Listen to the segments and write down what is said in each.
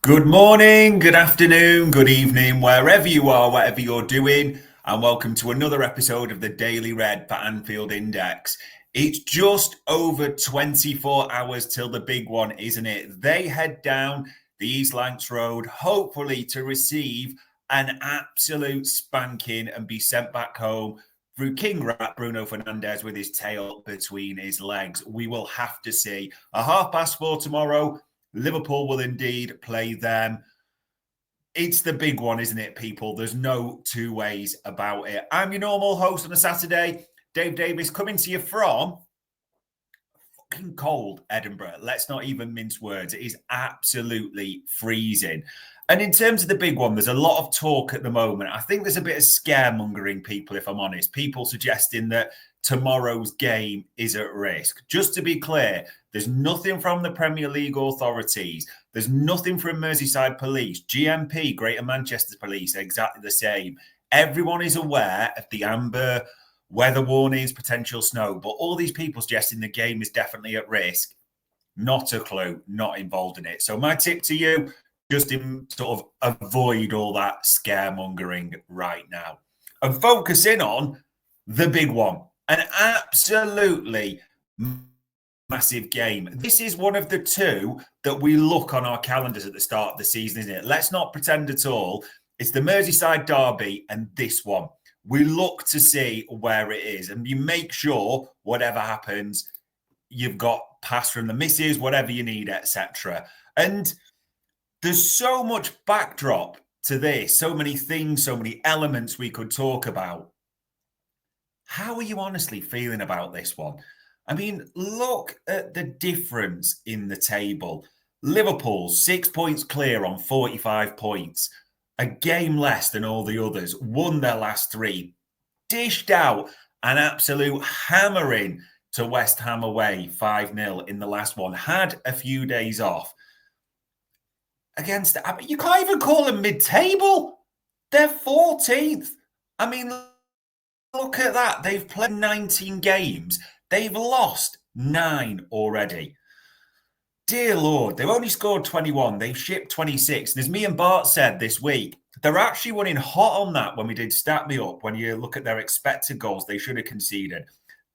Good morning, good afternoon, good evening, wherever you are, whatever you're doing, and welcome to another episode of the Daily Red for Anfield Index. It's just over 24 hours till the big one, isn't it? They head down the East Lancs Road, hopefully to receive an absolute spanking and be sent back home through King Rat Bruno Fernandes with his tail between his legs. We will have to see. 4:30 tomorrow. Liverpool will indeed play them. It's the big one, isn't it, people? There's no two ways about it. I'm your normal host on a Saturday, Dave Davis, coming to you from fucking cold Edinburgh. Let's not even mince words. It is absolutely freezing. And in terms of the big one, there's a lot of talk at the moment. I think there's a bit of scaremongering, people, if I'm honest. People suggesting that tomorrow's game is at risk. Just to be clear, there's nothing from the Premier League authorities. There's nothing from Merseyside Police, GMP, Greater Manchester Police, exactly the same. Everyone is aware of the amber weather warnings, potential snow, but all these people suggesting the game is definitely at risk. Not a clue, not involved in it. So my tip to you, just sort of avoid all that scaremongering right now and focus in on the big one. An absolutely massive game. This is one of the two that we look on our calendars at the start of the season, isn't it? Let's not pretend at all. It's the Merseyside derby and this one. We look to see where it is and you make sure whatever happens, you've got pass from the misses, whatever you need, etc. And there's so much backdrop to this, so many things, so many elements we could talk about. How are you honestly feeling about this one? I mean, look at the difference in the table. Liverpool, 6 points clear on 45 points, a game less than all the others, won their last three, dished out an absolute hammering to West Ham away, 5-0 in the last one, had a few days off. Against, you can't even call them mid-table. They're 14th. I mean, look at that. They've played 19 games. They've lost 9 already. Dear Lord, they've only scored 21. They've shipped 26. And as me and Bart said this week, they're actually running hot on that when we did Stat Me Up. When you look at their expected goals, they should have conceded.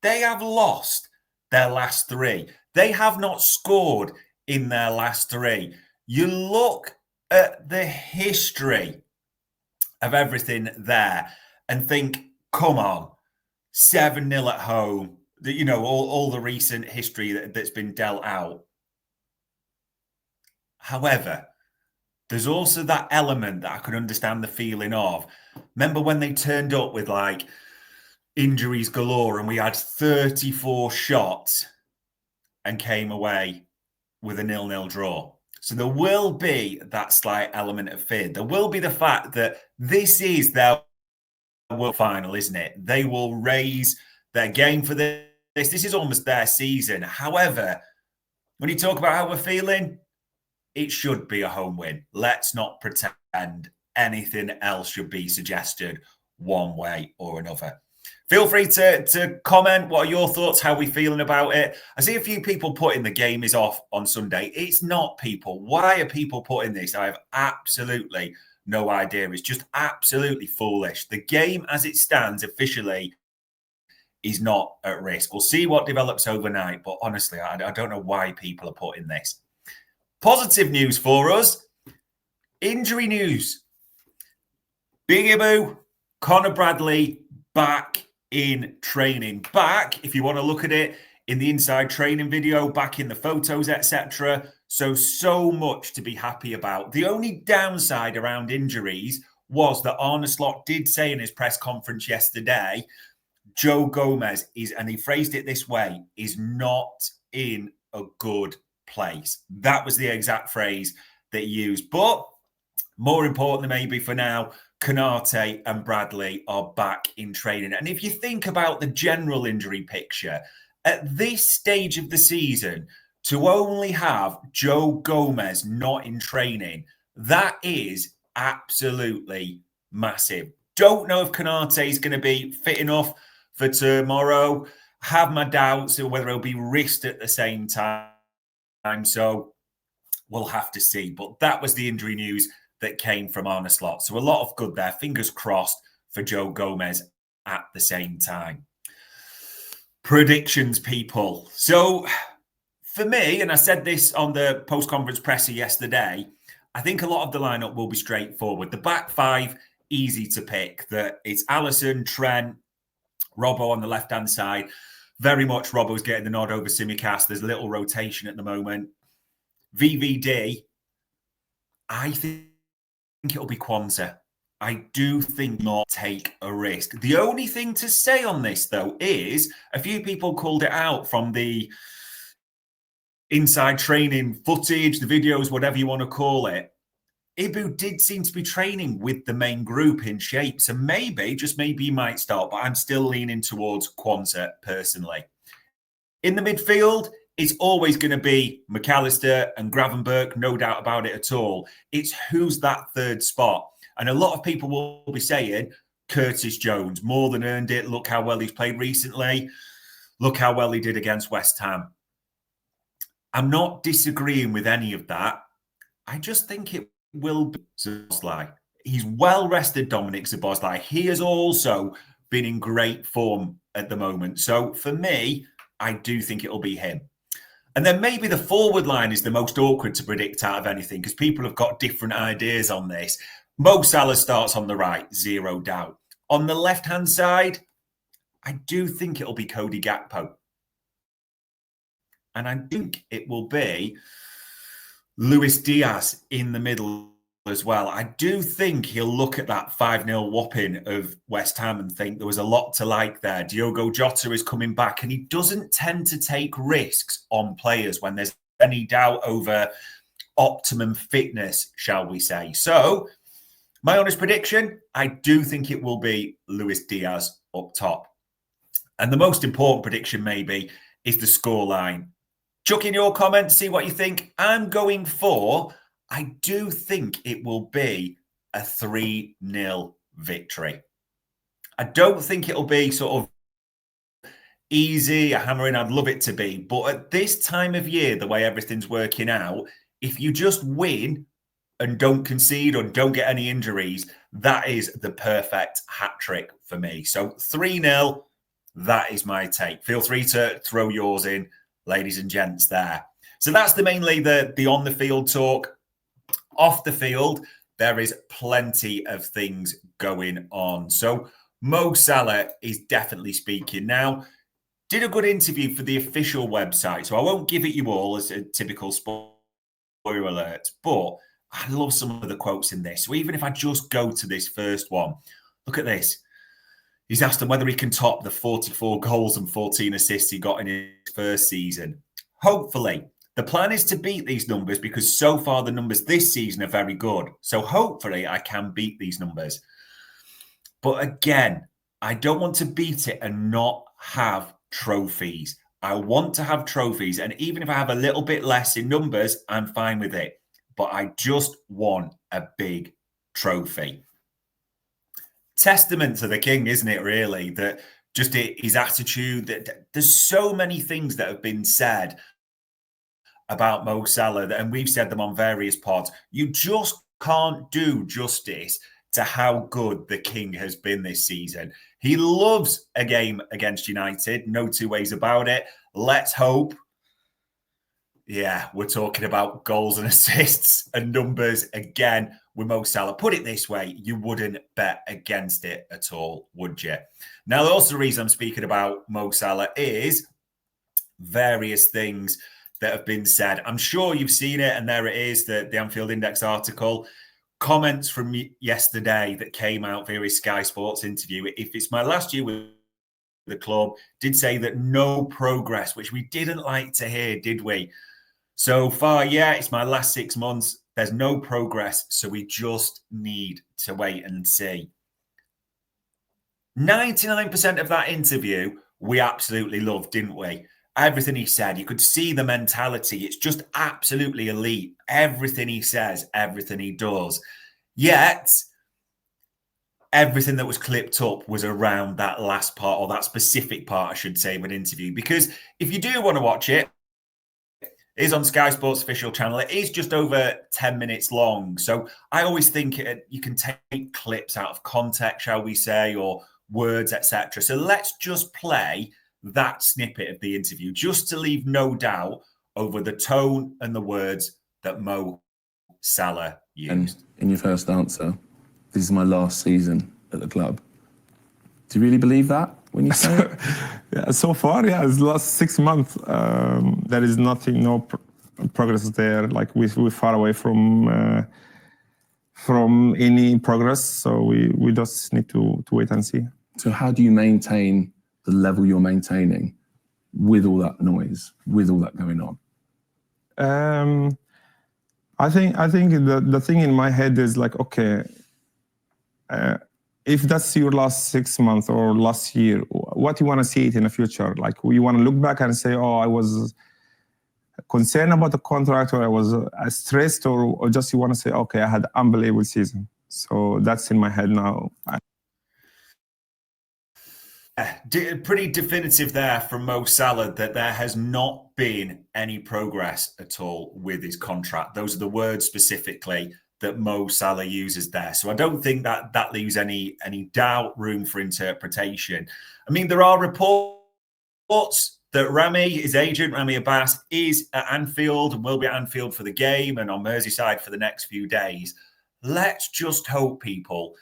They have lost their last 3. They have not scored in their last 3. You look at the history of everything there and think, come on, 7-0 at home, you know, all the recent history that's been dealt out. However, there's also that element that I could understand the feeling of. Remember when they turned up with like injuries galore and we had 34 shots and came away with a 0-0 draw? So there will be that slight element of fear. There will be the fact that this is their World Final, isn't it? They will raise their game for this. This is almost their season. However, when you talk about how we're feeling, it should be a home win. Let's not pretend anything else should be suggested one way or another. Feel free to comment. What are your thoughts? How are we feeling about it? I see a few people putting the game is off on Sunday. It's not, people. Why are people putting this? I have absolutely no idea. It's just absolutely foolish. The game as it stands officially is not at risk. We'll see what develops overnight. But honestly, I don't know why people are putting this. Positive news for us. Injury news. Big Ibu, Connor Bradley back in training. Back, if you want to look at it, in the inside training video, back in the photos, etc. So much to be happy about. The only downside around injuries was that Arne Slot did say in his press conference yesterday, Joe Gomez is, and he phrased it this way, is not in a good place. That was the exact phrase that he used. But more importantly, maybe for now, Konate and Bradley are back in training. And if you think about the general injury picture, at this stage of the season, to only have Joe Gomez not in training, that is absolutely massive. Don't know if Konate is going to be fit enough for tomorrow. Have my doubts of whether he'll be risked at the same time. So we'll have to see. But that was the injury news that came from Arne Slot. So a lot of good there. Fingers crossed for Joe Gomez at the same time. Predictions, people. So for me, and I said this on the post-conference presser yesterday, I think a lot of the lineup will be straightforward. The back five, easy to pick. That it's Alisson, Trent, Robbo on the left-hand side. Very much Robbo's getting the nod over Tsimikas. There's little rotation at the moment. VVD, I think it'll be Kwanzaa. I do think not take a risk. The only thing to say on this, though, is a few people called it out from the inside training footage, the videos, whatever you want to call it. Ibu did seem to be training with the main group in shape. So maybe, just maybe he might start, but I'm still leaning towards Kwanzaa personally. In the midfield, it's always going to be McAllister and Gravenberch, no doubt about it at all. It's who's that third spot. And a lot of people will be saying, Curtis Jones, more than earned it. Look how well he's played recently. Look how well he did against West Ham. I'm not disagreeing with any of that. I just think it will be Szoboszlai. He's well rested, Dominic Szoboszlai. He has also been in great form at the moment. So for me, I do think it'll be him. And then maybe the forward line is the most awkward to predict out of anything because people have got different ideas on this. Mo Salah starts on the right, zero doubt. On the left-hand side, I do think it'll be Cody Gakpo. And I think it will be Luis Diaz in the middle as well. I do think he'll look at that 5-0 whopping of West Ham and think there was a lot to like there. Diogo Jota is coming back and he doesn't tend to take risks on players when there's any doubt over optimum fitness, shall we say. So my honest prediction, I do think it will be Luis Diaz up top. And the most important prediction maybe is the scoreline. Chuck in your comments, see what you think. I'm going for, I do think it will be a 3-0 victory. I don't think it'll be sort of easy, a hammering. I'd love it to be. But at this time of year, the way everything's working out, if you just win and don't concede or don't get any injuries, that is the perfect hat trick for me. So 3-0, that is my take. Feel free to throw yours in, ladies and gents, there. So that's mainly the on the field talk. Off the field, there is plenty of things going on. So Mo Salah is definitely speaking now. Did a good interview for the official website, so I won't give it you all as a typical spoiler alert, but I love some of the quotes in this. So even if I just go to this first one, look at this. He's asked him whether he can top the 44 goals and 14 assists he got in his first season. Hopefully. The plan is to beat these numbers because so far the numbers this season are very good. So hopefully I can beat these numbers. But again, I don't want to beat it and not have trophies. I want to have trophies. And even if I have a little bit less in numbers, I'm fine with it. But I just want a big trophy. Testament to the king, isn't it, really? That just his attitude. That there's so many things that have been said about Mo Salah, and we've said them on various pods. You just can't do justice to how good the king has been this season. He loves a game against United. No two ways about it. Let's hope. Yeah, we're talking about goals and assists and numbers again with Mo Salah. Put it this way, you wouldn't bet against it at all, would you? Now, also the reason I'm speaking about Mo Salah is various things that have been said. I'm sure you've seen it, and there it is, the Anfield Index article. Comments from yesterday that came out via his Sky Sports interview. If it's my last year with the club, did say that no progress, which we didn't like to hear, did we? So far, yeah, it's my last 6 months. There's no progress, so we just need to wait and see. 99% of that interview, we absolutely loved, didn't we? Everything he said, you could see the mentality. It's just absolutely elite. Everything he says, everything he does. Yet, everything that was clipped up was around that last part, or that specific part, I should say, of an interview. Because if you do want to watch it, It is on Sky Sports official channel. It is just over 10 minutes long. So I always think you can take clips out of context, shall we say, or words, etc. So let's just play that snippet of the interview, just to leave no doubt over the tone and the words that Mo Salah used. And in your first answer, this is my last season at the club. Do you really believe that when you say it? Yeah, so far, yeah, it's the last 6 months. There is nothing, no progress there. Like we're far away from any progress. So we just need to wait and see. So how do you maintain the level you're maintaining with all that noise, with all that going on? I think the thing in my head is like, okay, if that's your last 6 months or last year, what you want to see it in the future? Like, you want to look back and say, oh, I was concerned about the contract, or I was stressed, or just you want to say, okay, I had an unbelievable season. So that's in my head now. Pretty definitive there from Mo Salah that there has not been any progress at all with his contract. Those are the words specifically that Mo Salah uses there. So I don't think that leaves any doubt, room for interpretation. I mean, there are reports that Rami, his agent, Rami Abbas, is at Anfield and will be at Anfield for the game and on Merseyside for the next few days. Let's just hope, people,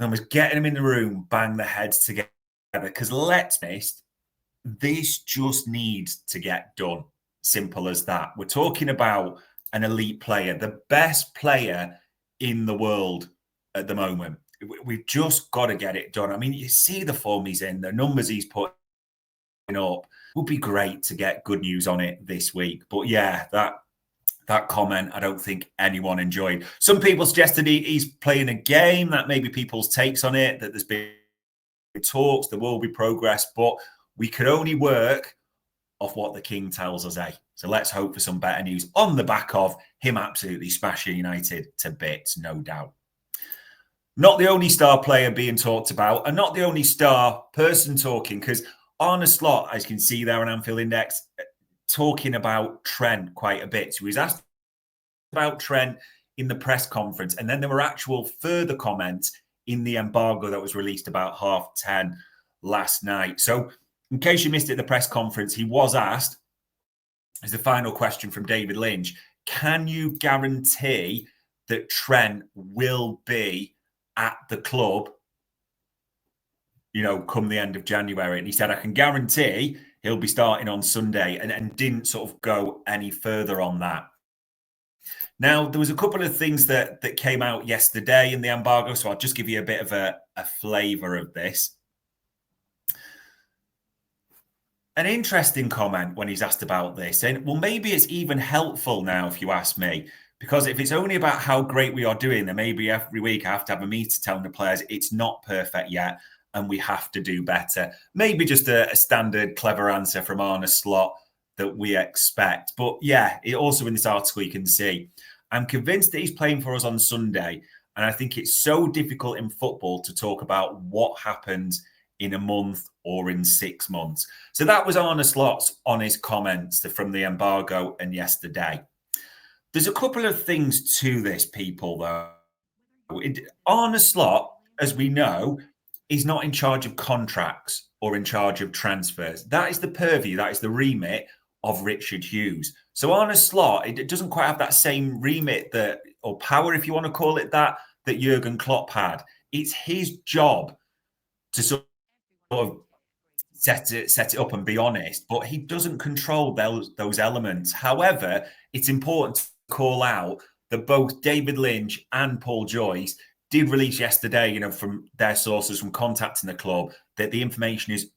and was getting them in the room, bang their heads together, because let's be honest, this just needs to get done. Simple as that. We're talking about an elite player, the best player in the world at the moment. We've just got to get it done. I mean, you see the form he's in, the numbers he's putting up. It would be great to get good news on it this week. But yeah, that comment, I don't think anyone enjoyed. Some people suggested he's playing a game. That may be people's takes on it, that there's been talks, there will be progress, but we could only work off what the king tells us, eh? So let's hope for some better news on the back of him absolutely smashing United to bits, no doubt. Not the only star player being talked about, and not the only star person talking, because Arne Slot, as you can see there on Anfield Index, talking about Trent quite a bit. So he was asked about Trent in the press conference, and then there were actual further comments in the embargo that was released about 10:30 last night. So in case you missed it at the press conference, he was asked, as the final question from David Lynch, can you guarantee that Trent will be at the club, come the end of January? And he said, I can guarantee he'll be starting on Sunday, and didn't sort of go any further on that. Now, there was a couple of things that came out yesterday in the embargo, so I'll just give you a bit of a flavour of this. An interesting comment when he's asked about this, and well, maybe it's even helpful now, if you ask me, because if it's only about how great we are doing, then maybe every week I have to have a meeting telling the players it's not perfect yet and we have to do better. Maybe just a standard clever answer from Arne Slot that we expect. But yeah, it also in this article you can see, I'm convinced that he's playing for us on Sunday, and I think it's so difficult in football to talk about what happens in a month or in 6 months. So that was Arne Slot's honest comments from the embargo and yesterday. There's a couple of things to this, people, though. Arne Slot, as we know, is not in charge of contracts or in charge of transfers. That is the purview, that is the remit of Richard Hughes. So Arne Slot, it doesn't quite have that same remit or power, if you want to call it that Jurgen Klopp had. It's his job to sort of set it up and be honest, but he doesn't control those elements. However, it's important to call out that both David Lynch and Paul Joyce did release yesterday, from their sources from contacting the club, that the information is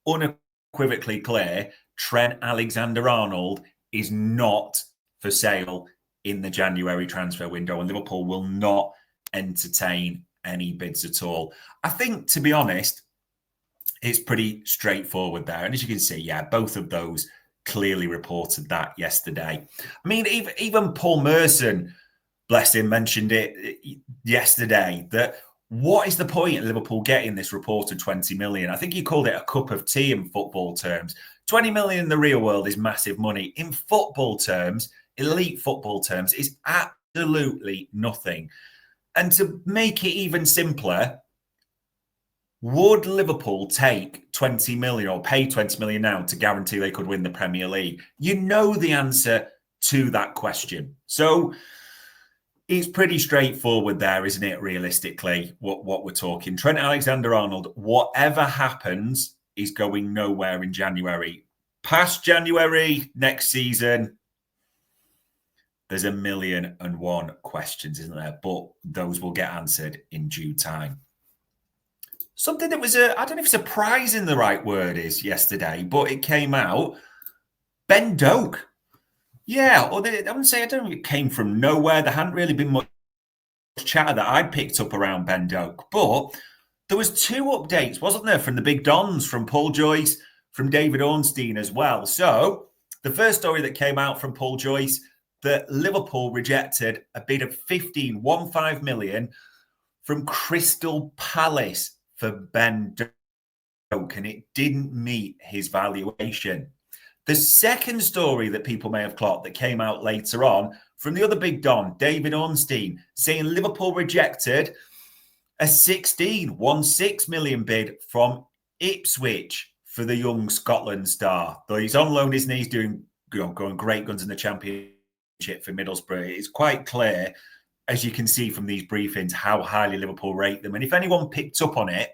unequivocally clear. Trent Alexander-Arnold is not for sale in the January transfer window, and Liverpool will not entertain any bids at all. I think, to be honest, it's pretty straightforward there. And as you can see, yeah, both of those clearly reported that yesterday. I mean, even Paul Merson, bless him, mentioned it yesterday, that what is the point of Liverpool getting this reported 20 million? I think he called it a cup of tea in football terms. 20 million in the real world is massive money. In football terms, elite football terms, is absolutely nothing. And to make it even simpler, would Liverpool take 20 million or pay 20 million now to guarantee they could win the Premier League? You know the answer to that question. So it's pretty straightforward there, isn't it, realistically, what we're talking. Trent Alexander-Arnold, whatever happens, is going nowhere in January. Past January, next season, there's 1,000,001 questions, isn't there? But those will get answered in due time. Something that was, I don't know if surprising the right word is yesterday, but it came out. Ben Doak. Yeah, or I wouldn't say, I don't know if it came from nowhere. There hadn't really been much chatter that I picked up around Ben Doak. But there was 2 updates, wasn't there, from the big dons, from Paul Joyce, from David Ornstein as well. So the first story that came out from Paul Joyce, that Liverpool rejected a bid of 15 million from Crystal Palace for Ben Doak, and it didn't meet his valuation. The second story that people may have clocked that came out later on from the other big don, David Ornstein, saying Liverpool rejected a 16 million bid from Ipswich for the young Scotland star. Though he's on loan, isn't he? He's doing, going great guns in the Championship for Middlesbrough. It's quite clear, as you can see from these briefings, how highly Liverpool rate them. And if anyone picked up on it,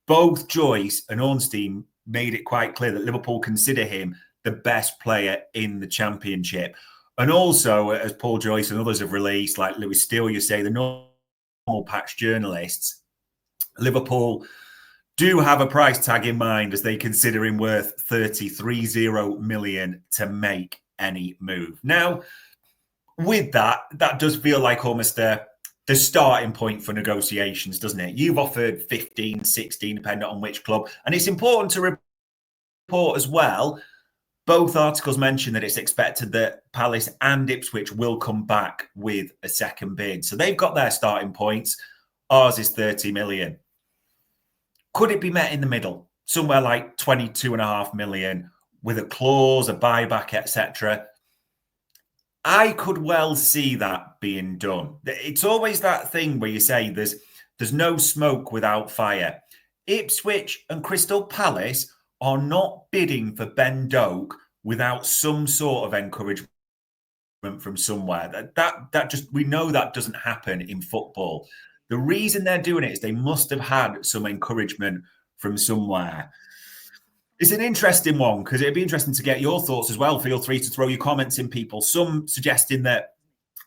both Joyce and Ornstein made it quite clear that Liverpool consider him the best player in the Championship. And also, as Paul Joyce and others have released, like Lewis Steele, you say, the normal patch journalists, Liverpool do have a price tag in mind as they consider him worth 33 million to make any move. Now, with that does feel like almost the starting point for negotiations, doesn't it? You've offered 15, 16, depending on which club. And it's important to report as well, both articles mention that it's expected that Palace and Ipswich will come back with a second bid. So they've got their starting points. Ours is 30 million. Could it be met in the middle? Somewhere like 22.5 million with a clause, a buyback, etc. I could well see that being done. It's always that thing where you say there's no smoke without fire. Ipswich and Crystal Palace are not bidding for Ben Doak without some sort of encouragement from somewhere. That just, we know that doesn't happen in football. The reason they're doing it is they must have had some encouragement from somewhere. It's an interesting one because it'd be interesting to get your thoughts as well. Feel free to throw your comments in, people. Some suggesting that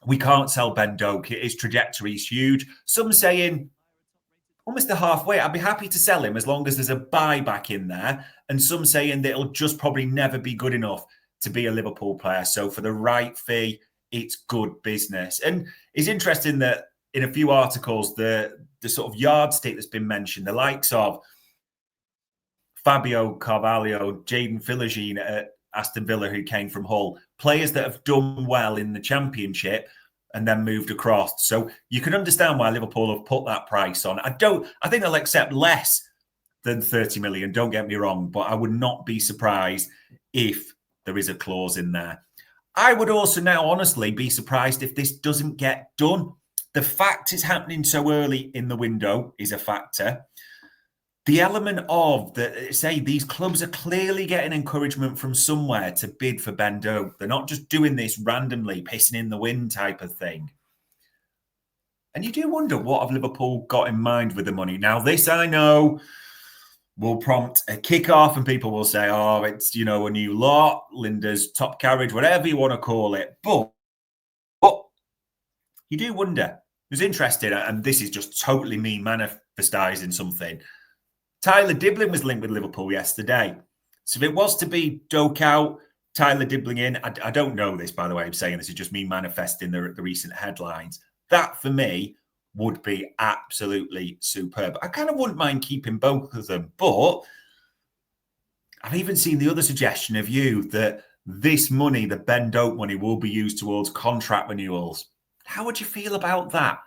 we can't sell Ben Doak. His trajectory is huge. Some saying almost the halfway. I'd be happy to sell him as long as there's a buyback in there. And some saying that it'll just probably never be good enough to be a Liverpool player. So for the right fee, it's good business. And it's interesting that in a few articles, the sort of yardstick that's been mentioned, the likes of Fabio Carvalho, Jadon Philogene at Aston Villa, who came from Hull, players that have done well in the Championship and then moved across. So you can understand why Liverpool have put that price on. I think they'll accept less than 30 million, don't get me wrong, but I would not be surprised if there is a clause in there. I would also now honestly be surprised if this doesn't get done. The fact it's happening so early in the window is a factor. The element of these clubs are clearly getting encouragement from somewhere to bid for Ben Doak. They're not just doing this randomly, pissing in the wind type of thing. And you do wonder, what have Liverpool got in mind with the money? Now, this I know will prompt a kick-off and people will say, oh, it's, a new lot, Linda's top carriage, whatever you want to call it. But you do wonder. It was interesting, and this is just totally me manifestising something. Tyler Dibbling was linked with Liverpool yesterday. So if it was to be Doak out, Tyler Dibbling in, I don't know this, by the way. I'm saying this is just me manifesting the recent headlines. That, for me, would be absolutely superb. I kind of wouldn't mind keeping both of them. But I've even seen the other suggestion of you that this money, the Ben Doak money, will be used towards contract renewals. How would you feel about that?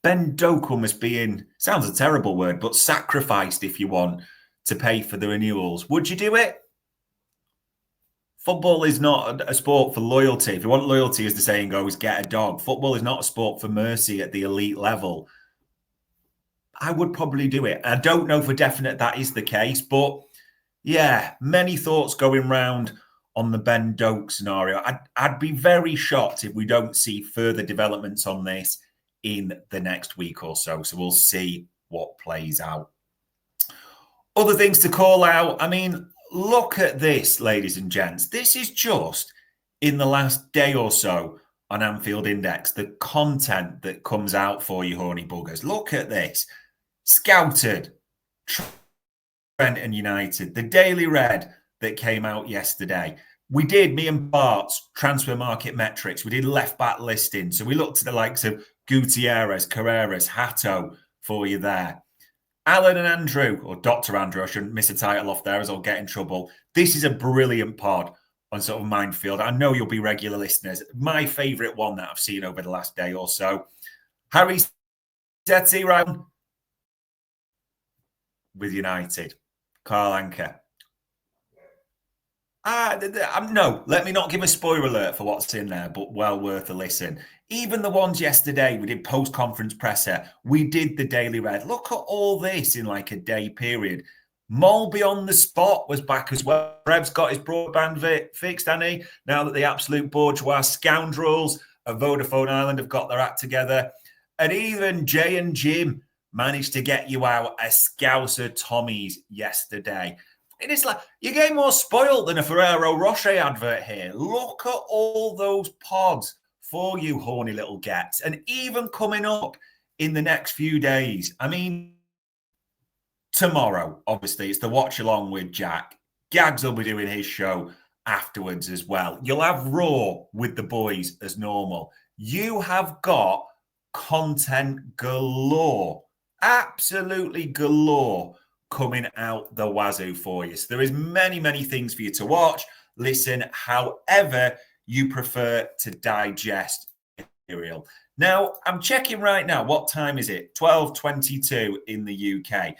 Ben Doak almost being, sounds a terrible word, but sacrificed, if you want, to pay for the renewals. Would you do it? Football is not a sport for loyalty. If you want loyalty, as the saying goes, get a dog. Football is not a sport for mercy at the elite level. I would probably do it. I don't know for definite that is the case, but yeah, many thoughts going round on the Ben Doak scenario. I'd be very shocked if we don't see further developments on this in the next week or so. So we'll see what plays out. Other things to call out. I mean, look at this, ladies and gents. This is just in the last day or so on Anfield Index, the content that comes out for you, horny buggers. Look at this. Scouted, Trent and United, the Daily Red that came out yesterday. We did, me and Bart's transfer market metrics. We did left back listing. So we looked at the likes of Gutierrez, Carreras, Hato for you there. Alan and Andrew, or Dr. Andrew, I shouldn't miss a title off there as I'll get in trouble. This is a brilliant pod on sort of Minefield. I know you'll be regular listeners. My favourite one that I've seen over the last day or so. Harry Setty, right, with United. Carl Anker. No, let me not give a spoiler alert for what's in there, but well worth a listen. Even the ones yesterday, we did post-conference presser. We did the Daily Red. Look at all this in like a day period. Molby on the spot was back as well. Reb's got his broadband fixed, Annie. Now that the absolute bourgeois scoundrels of Vodafone Island have got their act together. And even Jay and Jim managed to get you out a Scouser Tommy's yesterday. And it's like, you're getting more spoiled than a Ferrero Rocher advert here. Look at all those pods for you horny little gets. And even coming up in the next few days. I mean, tomorrow, obviously, it's the watch along with Jack. Gags will be doing his show afterwards as well. You'll have Raw with the boys as normal. You have got content galore. Absolutely galore coming out the wazoo for you. So there is many, many things for you to watch, listen, however you prefer to digest material. Now, I'm checking right now. What time is it? 12:22 in the UK.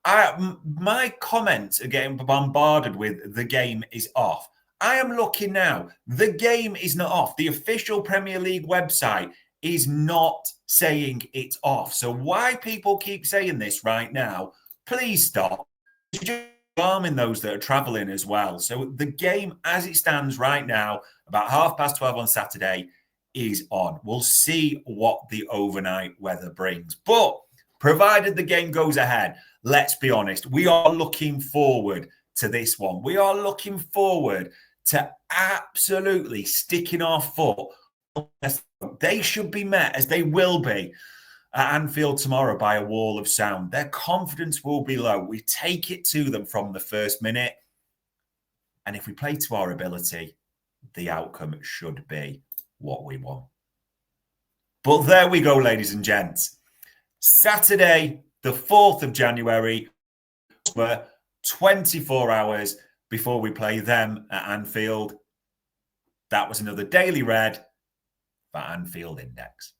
My comments are getting bombarded with the game is off. I am looking now. The game is not off. The official Premier League website is not saying it's off. So why people keep saying this right now, please stop. You're just harming those that are travelling as well. So the game as it stands right now, about 12:30 on Saturday, is on. We'll see what the overnight weather brings. But provided the game goes ahead, let's be honest, we are looking forward to this one. We are looking forward to absolutely sticking our foot. They should be met, as they will be, at Anfield tomorrow by a wall of sound. Their confidence will be low. We take it to them from the first minute. And if we play to our ability, the outcome should be what we want. But there we go, ladies and gents. Saturday, the 4th of January, 24 hours before we play them at Anfield. That was another Daily Red for Anfield Index.